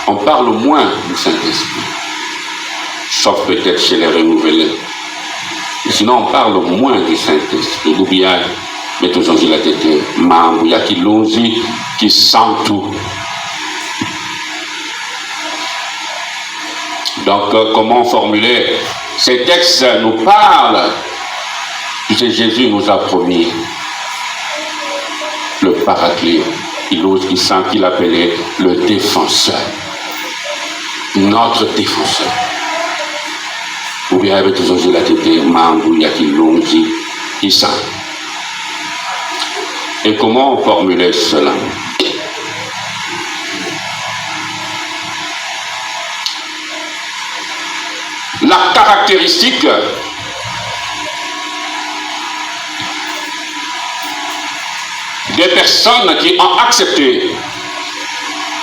on parle moins du Saint-Esprit. Sauf peut-être chez les renouvelés. Sinon, on parle moins du Saint-Esprit. L'oubliage, mais tous il a été membre, il y a qui l'ont dit, qui sent tout. Donc, comment formuler? Ces textes nous parlent, puisque Jésus nous a promis le paraclet. Il sent qu'il appelait le défenseur. Notre défenseur. Ou bien avec tous les été membre, il y a qui l'ont dit, qui sent. Et comment formuler cela? La caractéristique des personnes qui ont accepté,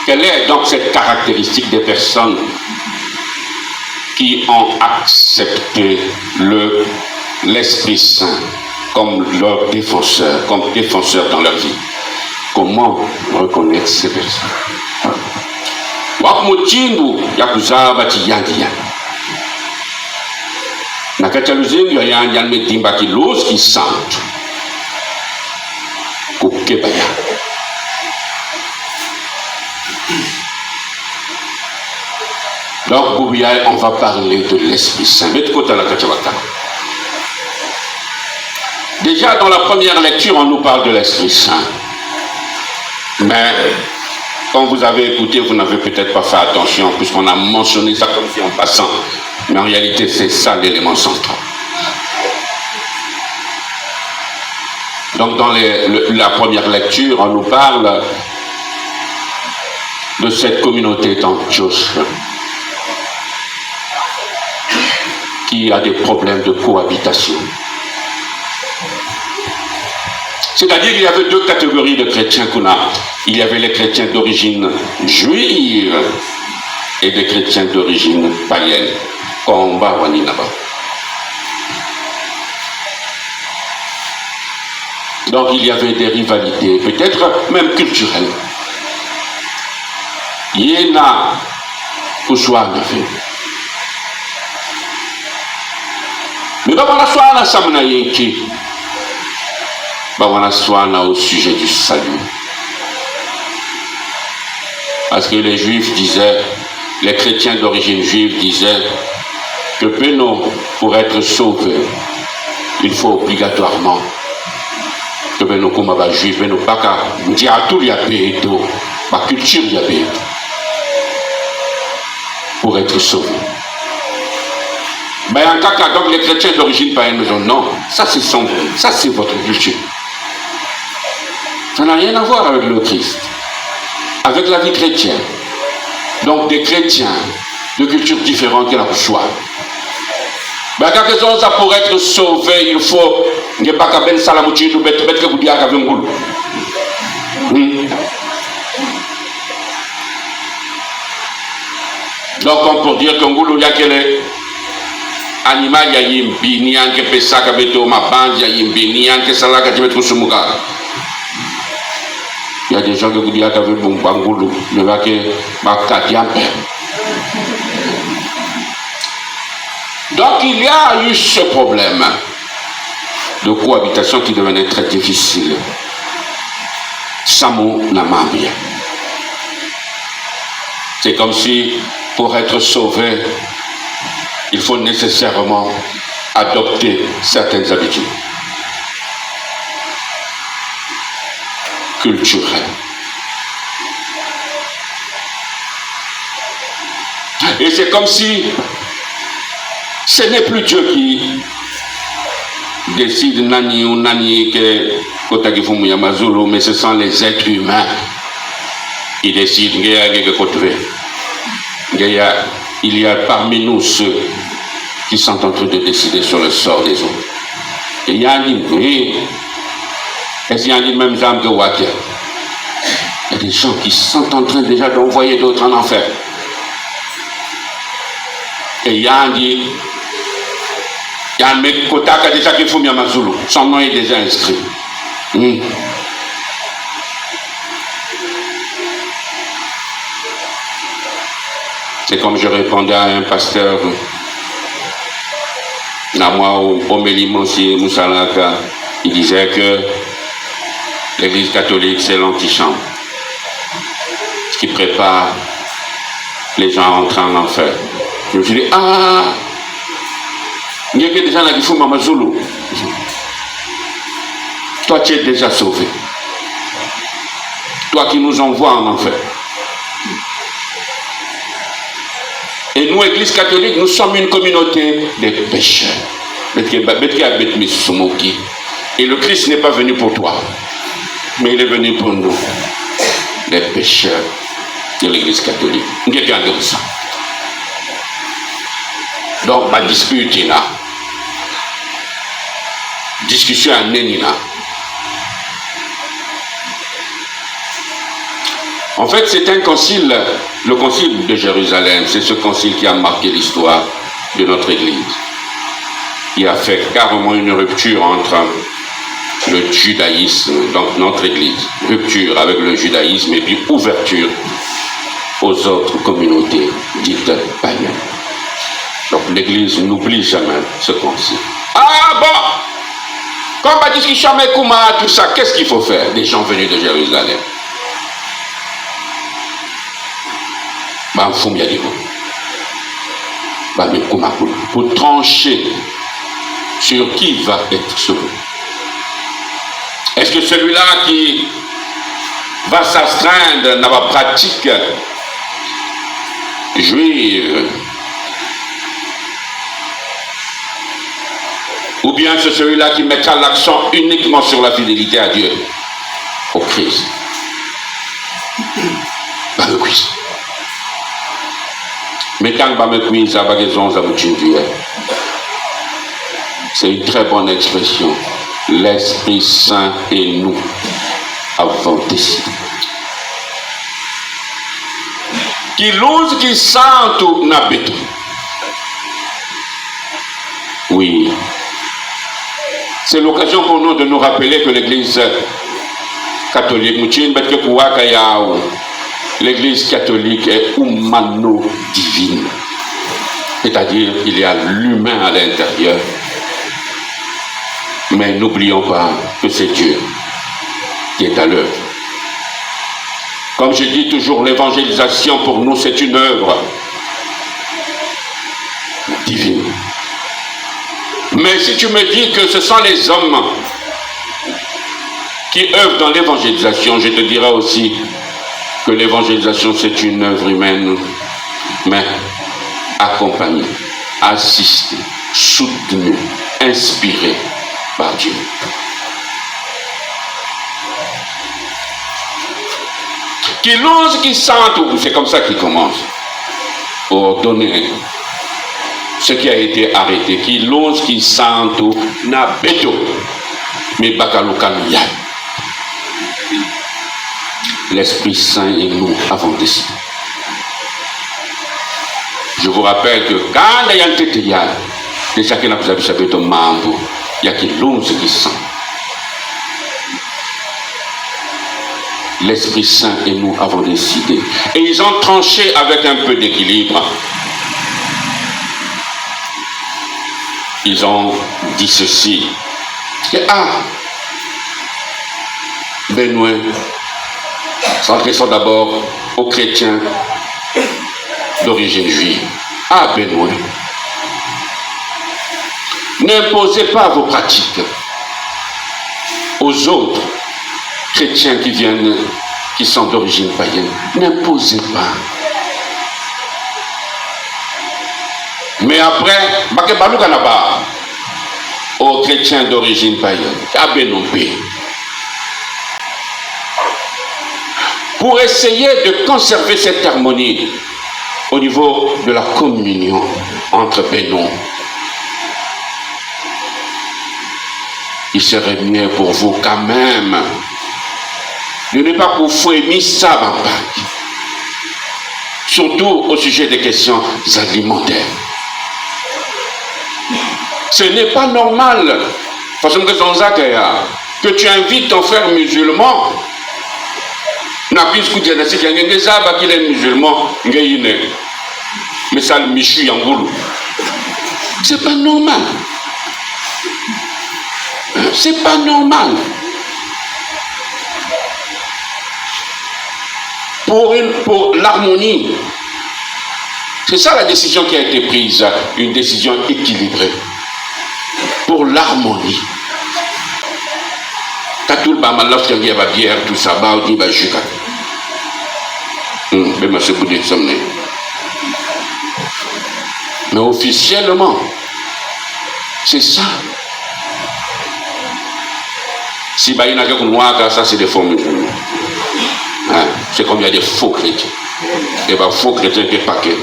quelle est donc cette caractéristique des personnes qui ont accepté l'Esprit Saint comme leur défenseur, comme défenseur dans leur vie? Comment reconnaître ces personnes? Wakumutchindu yakuzaba chiyandiya. Nakataluzingu yandiyan medimba kilos ki santo. Kukebaya. Donc, Boubiaï, on va parler de l'Esprit Saint. Déjà, dans la première lecture, on nous parle de l'Esprit Saint. Mais, quand vous avez écouté, vous n'avez peut-être pas fait attention, puisqu'on a mentionné ça comme si en passant. Mais en réalité, c'est ça l'élément central. Donc, dans la première lecture, on nous parle de cette communauté d'Antioche qui a des problèmes de cohabitation. C'est-à-dire qu'il y avait deux catégories de chrétiens qu'on a. Il y avait les chrétiens d'origine juive et des chrétiens d'origine païenne. Komba Waninaba. Donc il y avait des rivalités, peut-être même culturelles. Yéna Kouchoua Nafé. Mais on a soit la samna yéki. On a soit au sujet du salut. Parce que les juifs disaient, les chrétiens d'origine juive disaient que pour être sauvé, il faut obligatoirement que nous comme juifs, nous pas qu'à dire à tout la culture pour être sauvé. Mais en cas donc les chrétiens d'origine païenne me disent non, ça c'est votre culture. Ça n'a rien à voir avec le Christ, avec la vie chrétienne. Donc des chrétiens de cultures différentes qu'il a pour choix. Mais quand ça pour être sauvé, il faut ne pas qu'à ben salamouchi ou mettre que vous dites à Gavengul. Donc on peut dire que Ngulu y a quel animal y a yimbi ni anke pesaka beto ma bande y a yimbi ni anke salaka tu mettre sur muka. Il y a des gens qui vous disent que vous bon Bangulu, le vaquet Bakadiampe. Donc il y a eu ce problème de cohabitation qui devenait très difficile. Samo Namambia. C'est comme si pour être sauvé, il faut nécessairement adopter certaines habitudes culturelles. Et c'est comme si ce n'est plus Dieu qui décide nani ou nani que Kotagifumu Yamazulu, mais ce sont les êtres humains qui décident. Il y a parmi nous ceux qui sont en train de décider sur le sort des autres. Et il y a un oui. Est-ce qu'il y a un même âme que Wakia? Il y a des gens qui sont en train déjà d'envoyer d'autres en enfer. Et il y a un mec Kotaka déjà qui fout Yamazulu. Son nom est déjà inscrit. C'est comme je répondais à un pasteur, au Mélimossi Moussalaka, il disait que l'Église catholique, c'est l'antichambre, ce qui prépare les gens à entrer en enfer. Je me suis dit, il y a des gens qui font Mama Zulu. Toi, tu es déjà sauvé. Toi qui nous envoies en enfer. Et nous, Église catholique, nous sommes une communauté des pécheurs. Et le Christ n'est pas venu pour toi, mais il est venu pour nous, les pécheurs de l'Église catholique. Donc, ma dispute est là. Discussion à Nénina. En fait, c'est un concile, le concile de Jérusalem, c'est ce concile qui a marqué l'histoire de notre Église. Il a fait carrément une rupture entre le judaïsme, donc notre Église, rupture avec le judaïsme et puis ouverture aux autres communautés dites païennes. Donc l'Église n'oublie jamais ce concile. Ah bon, comme la discussion avec Kouma, tout ça, qu'est-ce qu'il faut faire? Les gens venus de Jérusalem. Pour trancher sur qui va être sauvé. Est-ce que celui-là qui va s'astreindre dans la pratique juive, ou bien c'est celui-là qui mettra l'accent uniquement sur la fidélité à Dieu, au Christ? Le Christ. Mais quand c'est une très bonne expression. L'Esprit Saint et nous avons décidé. Qui l'ose qui santo n'habite. Oui. C'est l'occasion pour nous de nous rappeler que l'Église catholique, l'Église catholique est humano-divine. C'est-à-dire qu'il y a l'humain à l'intérieur. Mais n'oublions pas que c'est Dieu qui est à l'œuvre. Comme je dis toujours, l'évangélisation pour nous c'est une œuvre divine. Mais si tu me dis que ce sont les hommes qui œuvrent dans l'évangélisation, je te dirai aussi que l'évangélisation c'est une œuvre humaine, mais accompagnée, assistée, soutenue, inspirée par Dieu. Qui l'ose, qui sente, c'est comme ça qu'il commence. Ordonner ce qui a été arrêté. Qui l'ose, qui sente, n'a beto, mais bakaloukanouya. L'Esprit Saint et nous avons décidé. Je vous rappelle que quand il y a un tétéyal, les chacun n'a pas besoin de mambo. Il y a qui l'ose qui sent. L'Esprit Saint et nous avons décidé. Et ils ont tranché avec un peu d'équilibre. Ils ont dit ceci. Benoît, s'adressons d'abord aux chrétiens d'origine juive. Benoît. N'imposez pas vos pratiques aux autres chrétiens qui sont d'origine païenne. N'imposez pas. Mais après, aux chrétiens d'origine païenne, pour essayer de conserver cette harmonie au niveau de la communion entre Bénon, il serait mieux pour vous quand même de ne pas vous fouetter ça en Pâques. Surtout au sujet des questions alimentaires. Ce n'est pas normal, que tu invites ton frère musulman. Mais ça le Michu Yangoulou. C'est pas normal. C'est pas normal. Pour l'harmonie. C'est ça la décision qui a été prise, une décision équilibrée. Pour l'harmonie. T'as tout le bamalof qui a bière, tout ça, bah, on dit, bah, je mais officiellement, c'est ça. Si bah, il y en a quelqu'un noir, ça c'est des faux musulmans. Hein? C'est comme il y a des faux chrétiens. Et bah, faux chrétiens qui est paquet.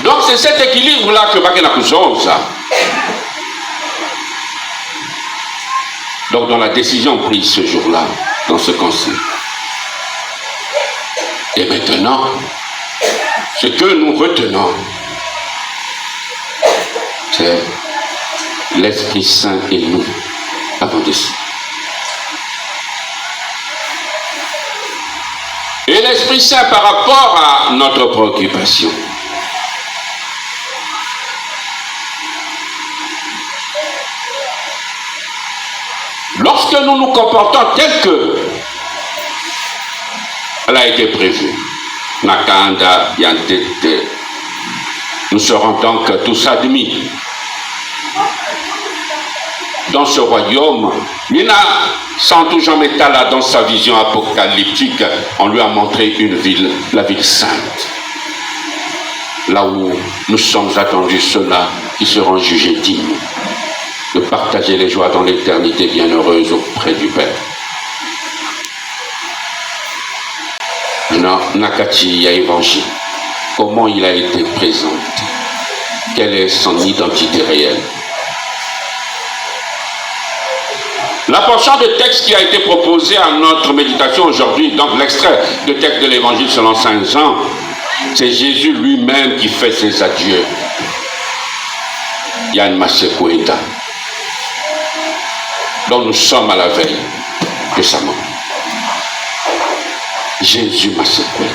Donc c'est cet équilibre-là que Baké n'a pas ça. Donc dans la décision prise ce jour-là, dans ce concile. Et maintenant, ce que nous retenons, c'est l'Esprit Saint et nous avant de ça. Et l'Esprit Saint par rapport à notre préoccupation. Lorsque nous nous comportons tel que elle a été prévue, Nakanda Yantete, nous serons donc tous admis. Dans ce royaume, Nina, sans tout jamais là dans sa vision apocalyptique, on lui a montré une ville, la ville sainte. Là où nous sommes attendus ceux-là qui seront jugés dignes de partager les joies dans l'éternité bienheureuse auprès du Père. Maintenant, Nakati a évangile. Comment il a été présenté? Quelle est son identité réelle? La portion de texte qui a été proposée à notre méditation aujourd'hui, donc l'extrait de texte de l'évangile selon Saint Jean, c'est Jésus lui-même qui fait ses adieux. Yann Masekoueda. Donc nous sommes à la veille de sa mort. Jésus Masekoueda.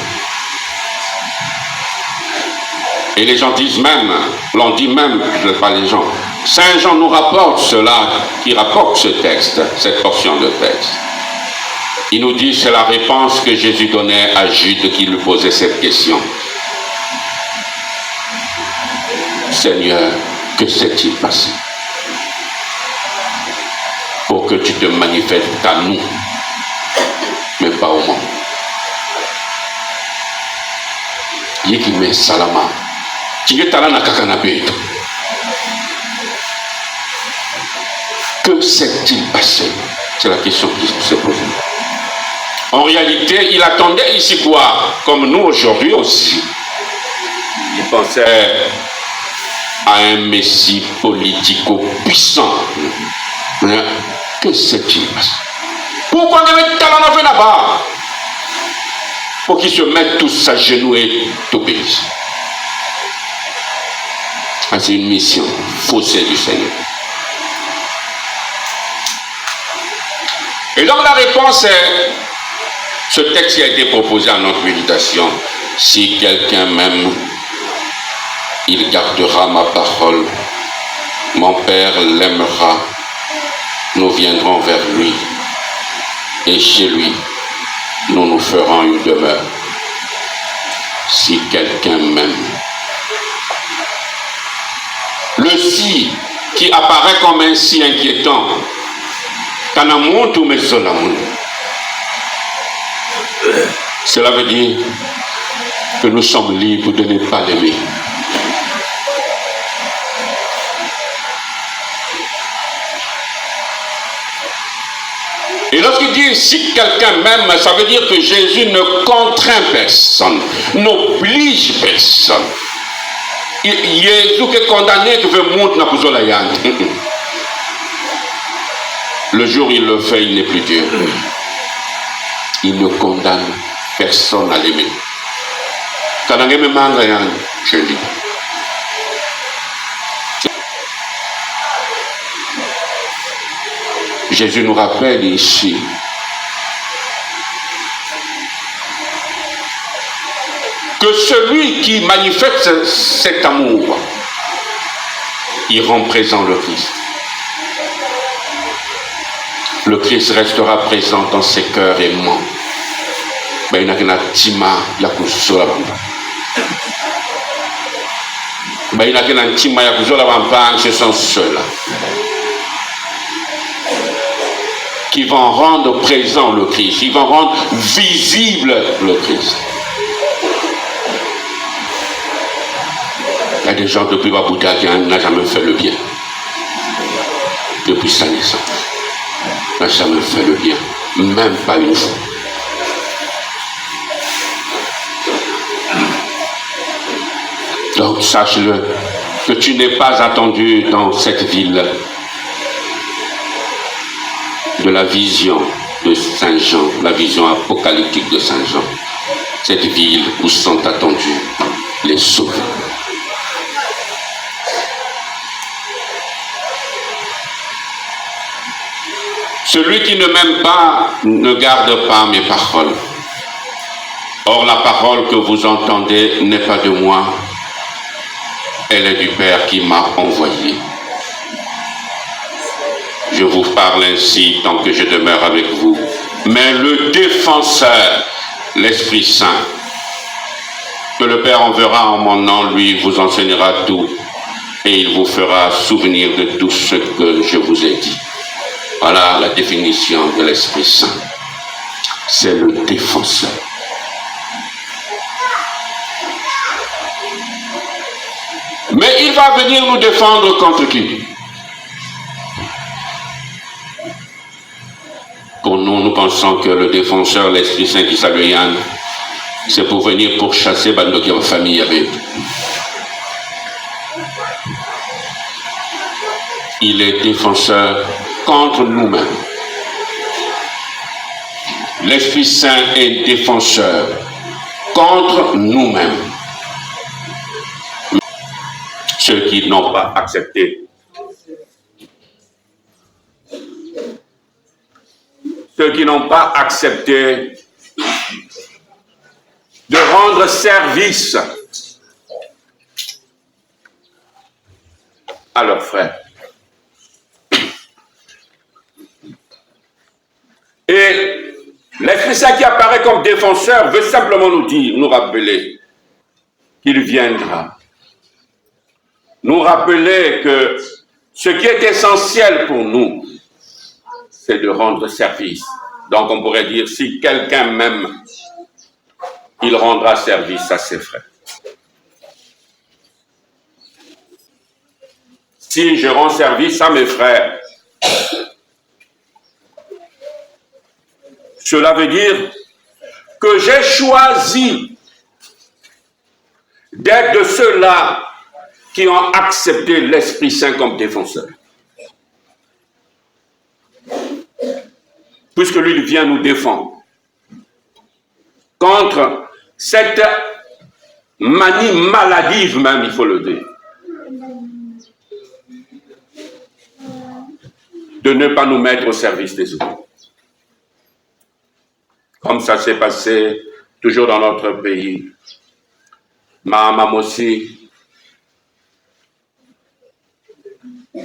Et les gens disent même, l'on dit même, je ne sais pas les gens, Saint Jean nous rapporte cela, qui rapporte ce texte, cette portion de texte. Il nous dit, c'est la réponse que Jésus donnait à Jude qui lui posait cette question. Seigneur, que s'est-il passé pour que tu te manifestes à nous, mais pas au monde? Yikime Salama. Que s'est-il passé? C'est la question qui se pose. En réalité, il attendait ici quoi? Comme nous aujourd'hui aussi. Il pensait à un messie politico-puissant. Que s'est-il passé? Pourquoi on met talent là-bas? Pour qu'ils se mettent tous à genoux et t'obéissent. Ah, c'est une mission faussée du Seigneur. Et donc la réponse est, ce texte qui a été proposé à notre méditation, si quelqu'un m'aime, il gardera ma parole, mon Père l'aimera, nous viendrons vers lui, et chez lui, nous nous ferons une demeure. Si quelqu'un m'aime. Le si qui apparaît comme un si inquiétant, cela veut dire que nous sommes libres de ne pas l'aimer. Et lorsqu'il dit si quelqu'un m'aime, ça veut dire que Jésus ne contraint personne, n'oblige personne. Jésus qui est condamné qui veut monter dans la yann. Le jour où il le fait, il n'est plus Dieu. Il ne condamne personne à l'aimer. Je dis. Jésus nous rappelle ici que celui qui manifeste cet amour, il rend présent le Christ. Le Christ restera présent dans ses cœurs aimants. Mais il n'y a qu'un tima yakuzola bamba. Mais il n'y a qu'un tima yakuzola bamba, ce sont ceux-là qui vont rendre présent le Christ, ils vont rendre visible le Christ. Il y a des gens depuis Babouda qui n'ont jamais fait le bien. Depuis sa naissance. N'a jamais fait le bien. Même pas une fois. Donc sache-le, que tu n'es pas attendu dans cette ville de la vision de Saint Jean, la vision apocalyptique de Saint Jean. Cette ville où sont attendus les sauvés. Celui qui ne m'aime pas ne garde pas mes paroles. Or, la parole que vous entendez n'est pas de moi, elle est du Père qui m'a envoyé. Je vous parle ainsi tant que je demeure avec vous. Mais le défenseur, l'Esprit Saint, que le Père enverra en mon nom, lui vous enseignera tout et il vous fera souvenir de tout ce que je vous ai dit. Voilà la définition de l'Esprit Saint. C'est le défenseur. Mais il va venir nous défendre contre qui? Pour nous, nous pensons que le défenseur, l'Esprit Saint qui s'appelle Yann, c'est pour venir pour chasser Bandoki en famille avec. Il est défenseur contre nous-mêmes. L'Esprit Saint est défenseur contre nous-mêmes. Ceux qui n'ont pas accepté. Ceux qui n'ont pas accepté de rendre service à leurs frères. Et l'Esprit Saint qui apparaît comme défenseur veut simplement nous dire, nous rappeler qu'il viendra. Nous rappeler que ce qui est essentiel pour nous, c'est de rendre service. Donc on pourrait dire, si quelqu'un m'aime, il rendra service à ses frères. Si je rends service à mes frères, cela veut dire que j'ai choisi d'être de ceux-là qui ont accepté l'Esprit Saint comme défenseur. Puisque lui, il vient nous défendre contre cette manie maladive même, il faut le dire, de ne pas nous mettre au service des autres. Comme ça s'est passé toujours dans notre pays. Ma maman aussi, il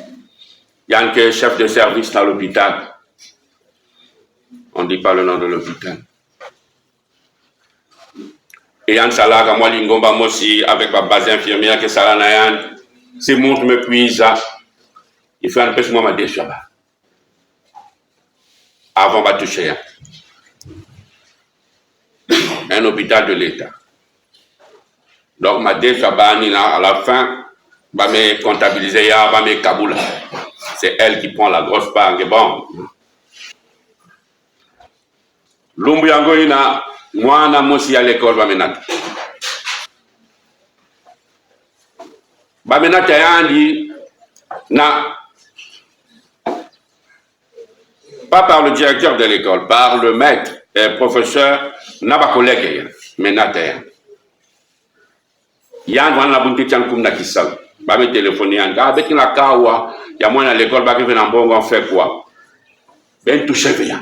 y a un chef de service dans l'hôpital. On ne dit pas le nom de l'hôpital. Et Yann Salaga, moi, Lingomba Mossi, avec ma base infirmière, que Salanayan, c'est monte me puise. Il fait un peu ce moment de Shabbat. Avant de toucher. Un hôpital de l'État. Donc, ma Shabbat, à la fin, va me comptabiliser, va me Kaboula. C'est elle qui prend la grosse part. Bon. Lumbiango ina mwana mosi à l'école bamenata. Bamenata yandi na pas par le directeur de l'école, par le maître et professeur, n'a pas collègue menata yan wana bunti tiankum na kisal. Ba me téléphoner yanda avec la kawa ya mwana à l'école ba ke na mbongo on fait quoi? Ben touché bien.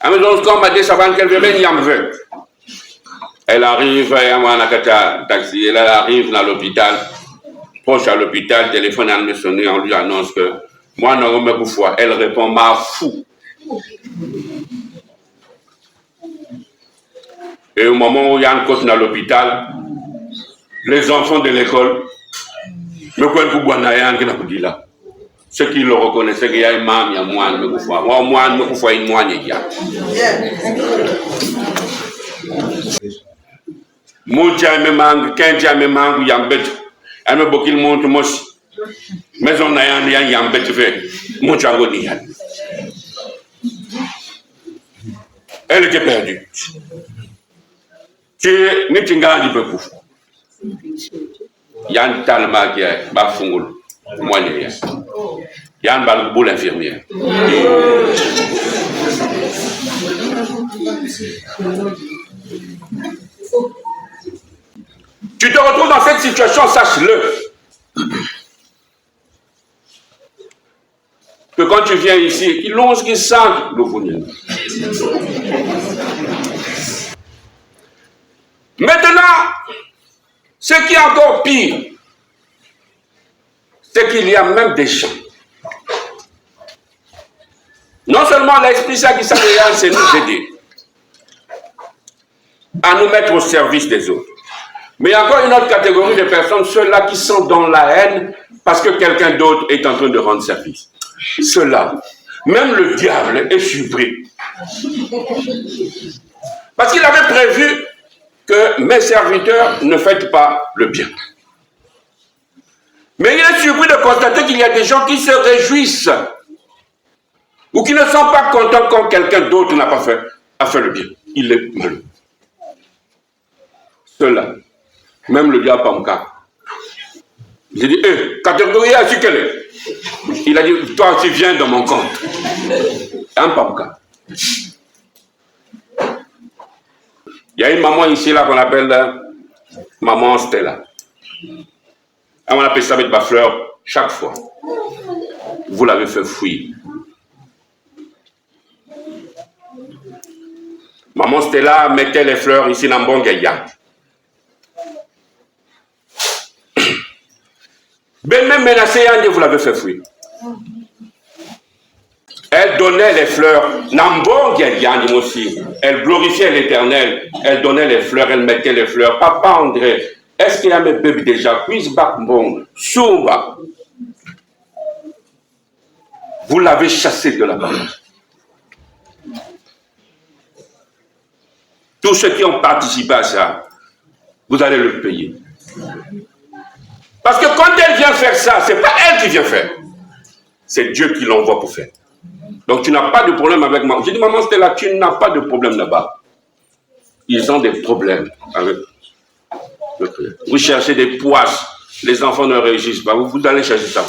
À maison, quand m'a dit ça va qu'elle veut, il y en veut. Elle arrive, taxi, elle arrive dans l'hôpital, proche à l'hôpital, téléphone à me sonner, on lui annonce que moi, non, mais pourquoi? Elle répond, ma fou. Et au moment où il y a un coach dans l'hôpital, les enfants de l'école, me connaissent pour Guanayan qui n'a pas dit là. Ceux qui le reconnaissaient, qu'il y a un mam, il y a moi, me pourquoi. Moi, me pourquoi une moine, il y a. Moutia me mangue, Kentia me mangue, Yambet. Elle me bokil monte mos. Maison Nayan, Yambet fait. Moutia Gonian. Elle était perdue. Tu es Mitinga du Pepou. Yann Talma qui est Bafoul, moi n'est rien. Yann Balbou l'infirmière. Tu te retrouves dans cette situation, sache-le. Que quand tu viens ici, ils l'ont ce qu'ils sentent, le venir. Maintenant, ce qui est encore pire, c'est qu'il y a même des gens. Non seulement l'Esprit Saint qui s'agréable, c'est nous aider à nous mettre au service des autres. Mais il y a encore une autre catégorie de personnes, ceux-là qui sont dans la haine parce que quelqu'un d'autre est en train de rendre service. Ceux-là, même le diable est surpris. Parce qu'il avait prévu que mes serviteurs ne fêtent pas le bien. Mais il est surpris de constater qu'il y a des gens qui se réjouissent ou qui ne sont pas contents quand quelqu'un d'autre n'a pas fait, a fait le bien. Il est malheureux. Ceux-là, même le diable Pamka. J'ai dit, catégorie A, c'est quelle est? Il a dit, toi tu viens dans mon compte. Un Pamka. Il y a une maman ici là qu'on appelle maman Stella. On appelle ça avec ma fleur chaque fois. Vous l'avez fait fuir. Maman Stella mettait les fleurs ici dans Bongeya. Ben même menacé, vous l'avez fait fuir. Elle donnait les fleurs. Elle glorifiait l'Éternel. Elle donnait les fleurs, elle mettait les fleurs. Papa André, est-ce qu'il y a mes bébés déjà? Puis Bakbon, Souba. Vous l'avez chassé de la bande. Tous ceux qui ont participé à ça, vous allez le payer. Parce que quand elle vient faire ça, ce n'est pas elle qui vient faire. C'est Dieu qui l'envoie pour faire. Donc tu n'as pas de problème avec moi. J'ai dit, maman Stella, tu n'as pas de problème là-bas. Ils ont des problèmes avec. Vous cherchez des poisses, les enfants ne réussissent pas. Vous allez chercher ça.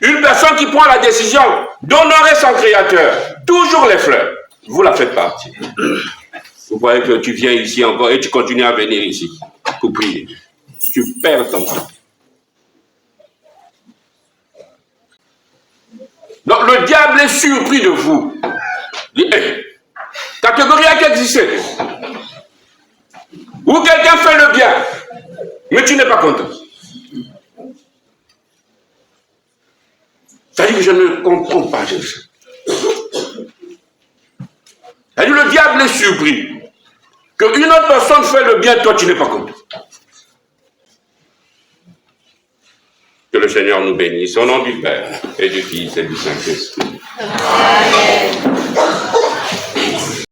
Une personne qui prend la décision d'honorer son Créateur, toujours les fleurs, vous la faites partie. Vous voyez que tu viens ici encore et tu continues à venir ici pour prier. Tu perds ton temps. Donc le diable est surpris de vous. Il dit, catégorie A qui existait. Où quelqu'un fait le bien, mais tu n'es pas content. Ça dit que je ne comprends pas. Ça dit le diable est surpris. Qu'une autre personne fait le bien, toi tu n'es pas content. Que le Seigneur nous bénisse. Au nom du Père et du Fils et du Saint-Esprit. Amen.